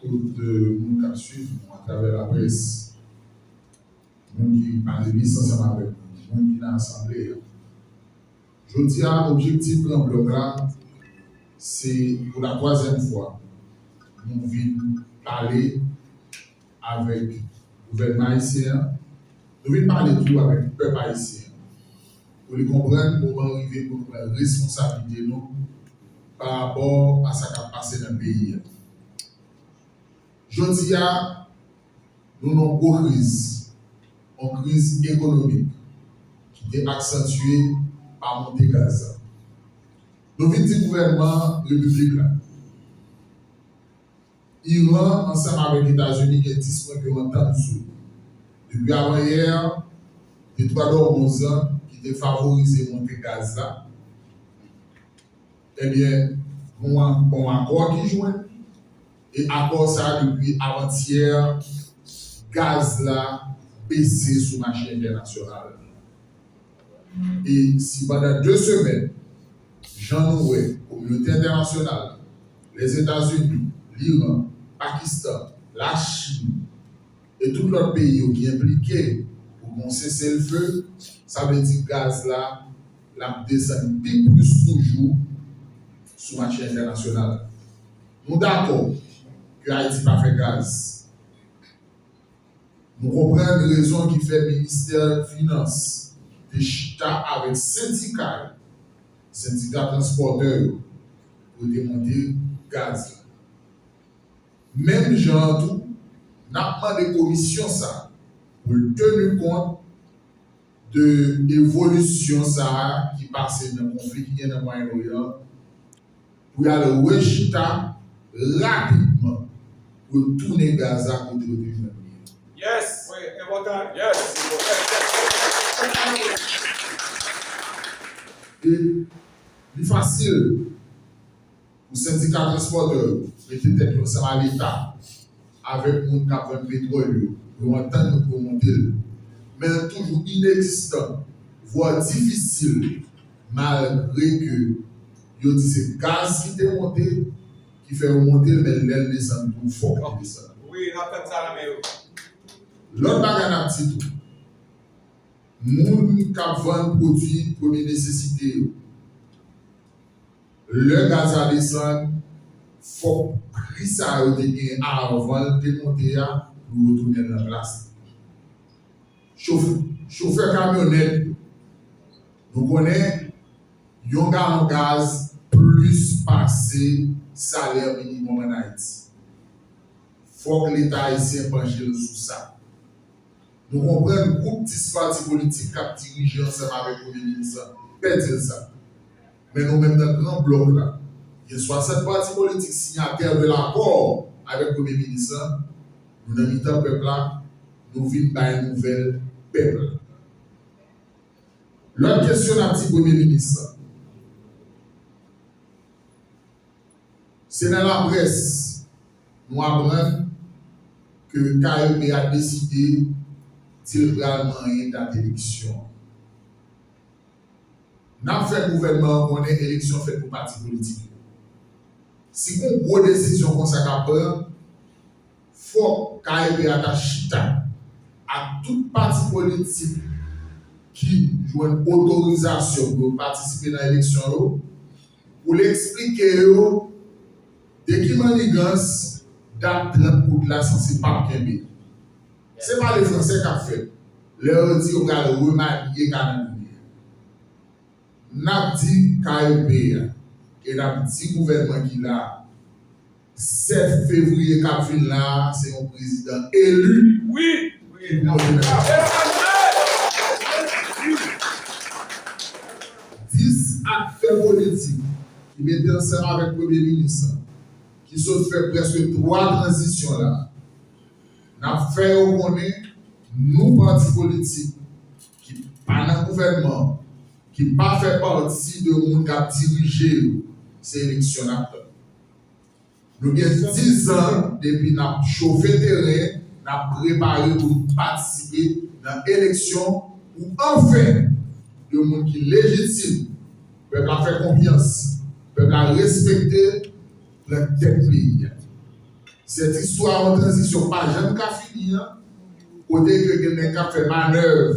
tout le monde qui suit à travers la presse, le monde qui parle de ensemble avec nous, le monde qui est dans l'Assemblée. Je dis à l'objectif de l'enveloppe là, c'est pour la troisième fois, nous venons parler avec le gouvernement haïtien, nous venons parler tout avec le peuple haïtien, pour les comprendre comment arriver pour la responsabilité nous par rapport à ce qui a passé dans le pays. Je dis à nous avons une crise économique qui est accentuée par monter gaz. Nous venons du gouvernement républicain. Iran, ensemble avec les États-Unis, qui est disponible en dessous. Depuis avant-hier, les 3 11 ans qui ont favorisé monter gaz là, eh bien, on a un accord qui joue. Et accord ça, depuis avant-hier, gaz là, baissé sur le marché international. Et si pendant 2 semaines, Jean Noué, communauté internationale, les États-Unis, l'Iran, Pakistan, la Chine et tout l'autre pays qui est impliqué pour cesser le feu, ça veut dire que le gaz là, la descend plus toujours sur le marché international. Nous sommes d'accord que Haïti n'a pas fait gaz. Nous comprenons les raisons qui fait le ministère des Finances de chita avec syndicat transporteur pour démonter gaz. Même genre tout, n'a pas de commission ça pour tenir compte de l'évolution ça qui passe dans le conflit qui est dans le Moyen-Orient pour aller rechita rapidement pour tourner gaz à côté de l'Union. Yes, oui, important. Yes. Et c'est facile pour le syndicat transporteur de mettre ensemble à l'État avec le monde qui a le pétrole pour entendre pour monter. Mais toujours inexistant, voire difficile, malgré que il dit c'est le gaz qui est monté, qui fait remonter, mais l'aile descend tout fort. Oui, on a fait ça, mais. L'autre bagage à petit tout. Moun qui vend produits de première nécessité. Le gaz à descendre, il faut prix ça avant de monter pour retourner dans la place. Chauffeur camionnette, nous connaissons un gallon de gaz plus passé salaire minimum en Haïti. Il faut que l'État haïtien penche sur ça. Nous comprenons le groupe 10 partis politiques qui a dirigé ensemble avec le Premier ministre. Perdez ça. Mais nous-mêmes, dans le grand bloc, là, il y a 60 partis politiques signataires de l'accord avec le Premier ministre. Nous avons mis le peuple là, nous vivons par une nouvelle peuple. L'autre question à petit Premier ministre, c'est dans la presse, nous apprenons que KEP a décidé s'il vraiment une date d'élection. Nous avons fait le gouvernement, on a une élection faite pour parti politique. Si on a une grosse décision comme ça, il faut qu'il y ait un chita à tout parti politique qui joue une autorisation pour participer dans l'élection pour l'expliquer de qui manigance date 30 août là, c'est pas Kembe. Ce n'est pas les Français qui ont fait. Leur dit qu'on va le remanier Canada. N'a dit KEP et n'a dit gouvernement qui l'a 7 février qui là, c'est un président élu. Oui. Oui. 10 acteurs politiques qui mettaient ensemble avec le Premier ministre, qui se fait presque 3 transitions là. N'a fait reconnaître nous partis politiques qui pas dans le gouvernement, qui pas fait partie de monde qui a dirigé ces élections là. Nous avons 10 ans depuis nous avons chauffé terrain, nous avons préparé pour participer dans l'élection où enfin le monde qui est légitime, le peuple a fait confiance, le peuple a respecté le pays. Cette histoire en transition, pas jamais qu'à finir, côté que quelqu'un a fait manœuvre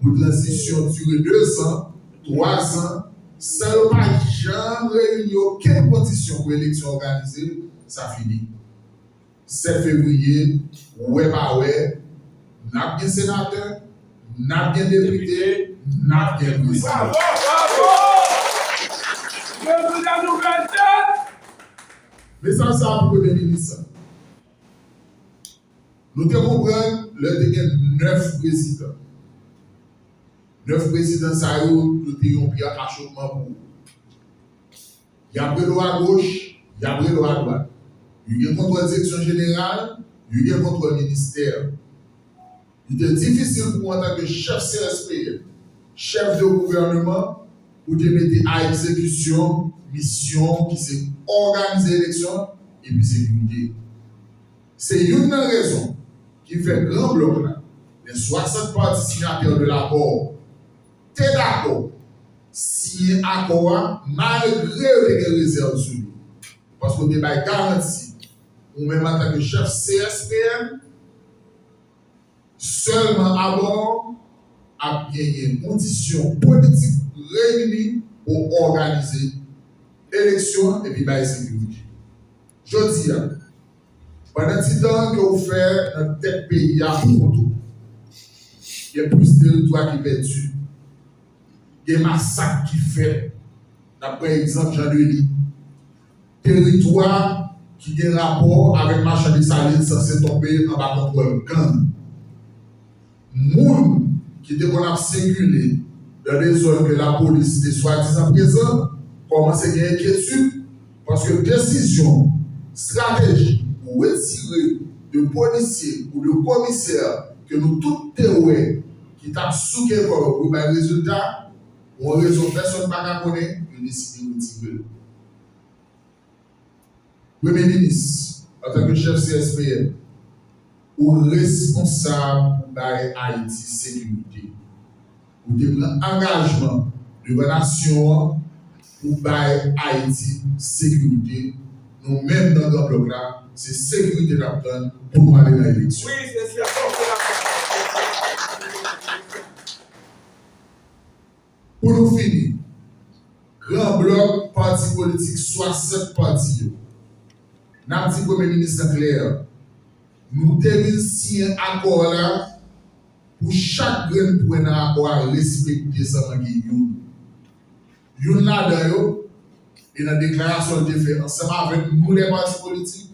pour transition durer 2 ans, 3 ans, sans pas jamais réunir aucune condition pour l'élection organisée, ça finit. 7 février, ouais, bah ouais, n'a bien sénateur, n'a bien député, n'a bien président. Bravo! Bravo! La nouvelle date! Mais ça pour le Premier ministre. Nous te comprenons, le 9 présidents. 9 présidents, ça y est, nous avons pris un achoppement pour vous. Il y a un peu à gauche, il y a un peu à droite. Il y a un contrôle direction générale, il y a un contrôle ministère. Il est difficile pour moi, en tant que chef CSP, chef de gouvernement, pour te mettre à exécution, mission qui c'est organiser l'élection et puis sécurité. C'est une raison qui fait grand bloc là. Les 60 partis signataires de l'accord, tu es d'accord, si accord, malgré les réserves sur lui. Parce qu'on débat garanti, ou même en tant que chef CSPM, seulement à bord, à bien une condition politique réunie pour organiser l'élection et puis la sécurité. Je dis, pendant le temps que vous faites dans tel pays à Porto, il y a plus de territoires qui perdus, il y a des massacres qui fait, d'après exemple Jean-Denis, territoire qui a un rapport avec marchand de saline censé tomber en bas contre le gang. Moun qui a circulé dans des zones que la police est soi-disant présente, commence à avoir une inquiétude parce que décision stratégique pour retirer de policiers ou de commissaires que nous tous théories qui tapent sous quelque pour un résultat, pour une raison personne ne connaît, nous décidons de retirer. Premier ministre, en tant que chef CSPM, ou responsable pour Haïti sécurité, ou de prendre engagement de la nation pour Haïti sécurité, nous-mêmes dans notre bloc là, c'est sécurité d'apprendre pour nous aller dans l'élection. Oui, c'est ça. Pour nous finir, grand bloc, parti politique, 60 partis. N'a dit Premier ministre clair, nous devons signer un accord là pour chaque grain pour un accord respecter ça. Yon là dedans et dans la déclaration de fait ensemble avec nous les partis politiques,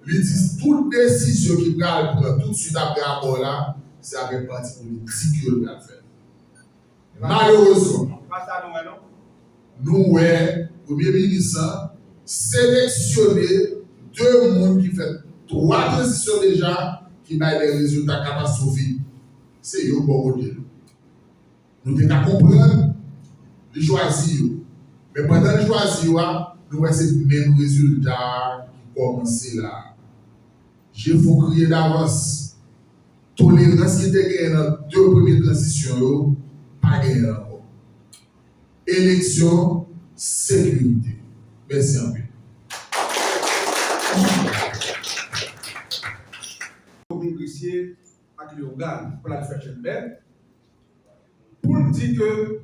ils disent toute décision qui va prendre tout de suite après l'accord là, c'est avec les partis politiques qui va faire. Malheureusement, nous, Premier ministre, sélectionner 2 personnes qui font 3 transitions déjà, qui ont des résultats catastrophiques. C'est un bon modèle. Nous devons comprendre, les choisir. Mais pendant les choisir, nous avons ces mêmes résultats qui commencent là. Je faut crier d'avance. Tolérance qui était gagnée dans 2 premières transitions, pas gagnée encore. Élection, sécurité. Merci en paix. Commune Grissier avec le organe pour la faire Chelbert pour dire que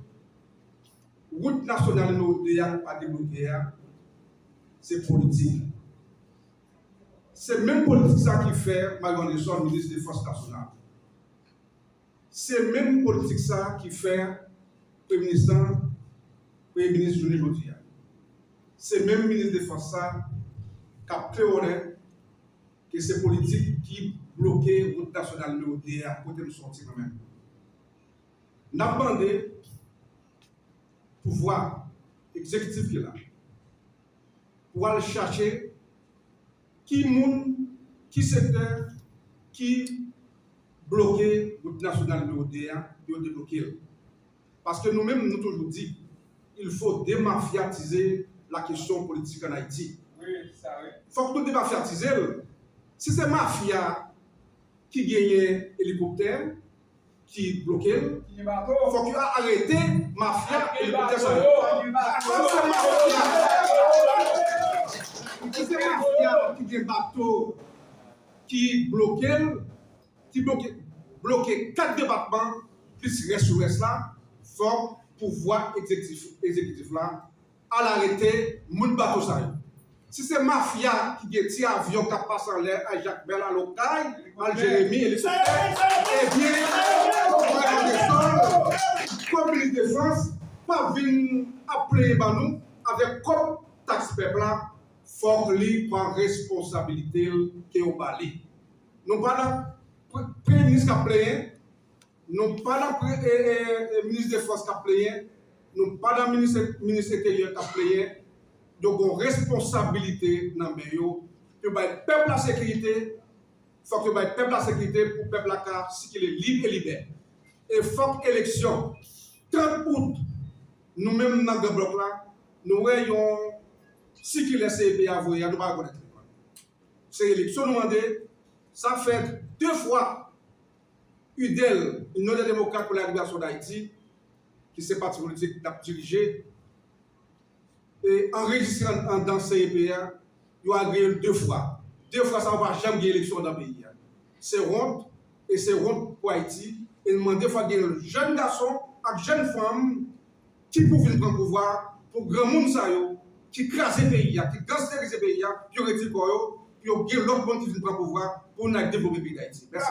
route nationale de pas débloquée, c'est politique. C'est même politique ça qui fait Magon Desson, ministre des Forces nationales. C'est même politique ça qui fait Premier ministre Johnny Jodia. C'est même ministre des Forces qui a théorisé que c'est politique qui bloque la route nationale de l'ODA à côté de sortir quand même. Nous avons demandé pouvoir exécutif qui est là pour aller chercher qui secteur qui bloque la route nationale de l'ODA et débloquer. Parce que nous-mêmes, nous toujours dit il faut démafiatiser la question politique en Haïti. Oui, ça oui. Il faut que nous démafiatiser. Si c'est mafia qui gagne hélicoptère, qui bloque, il faut qu'il arrête mafia hélicoptère. Si c'est mafia qui a un bateau qui bloque 4 départements, plus reste là, faut pouvoir exécutif là, à l'arrêter, mon bateau ça. Si c'est mafia qui a tiré avion qui passe en l'air à Jacques Bell, à Locaille, à Jérémy, et les autres, eh bien, comme ministre de Défense, pas venir appeler nous avec comme taxe peuple là, faut qu'il prenne responsabilité qui est au Bali. Nous pas le premier ministre qui a payé, nous pas le ministre de Défense qui a payé, nous pas le ministre intérieur qui a payé. Donc, on responsabilité dans le meilleur, que le peuple la sécurité, il faut que le peuple la sécurité pour le peuple la carte, si qu'il est libre et libère. Et il faut que l'élection, 30 août, nous-mêmes dans le bloc là, nous voyons si qu'il est CEP à voyer, nous ne pas connaître. C'est l'élection demandée, ça fait 2 fois UDEL, une autre démocrate pour la libération d'Haïti, qui s'est parti politique qui dirigé. Et enregistrant dans le CEPA, il a agréé 2 fois. 2 fois, ça ne va jamais gagner l'élection dans le pays. C'est honte, et c'est honte pour Haïti. Et nous demandons 2 fois gagner un jeune garçon et jeune femme qui peuvent venir prendre le pouvoir pour grand monde qui crase le pays, qui gangstérise le pays, qui retire le corps, puis qui gagne l'autre monde qui vient prendre le pouvoir pour nous développer le pays d'Haïti. Merci.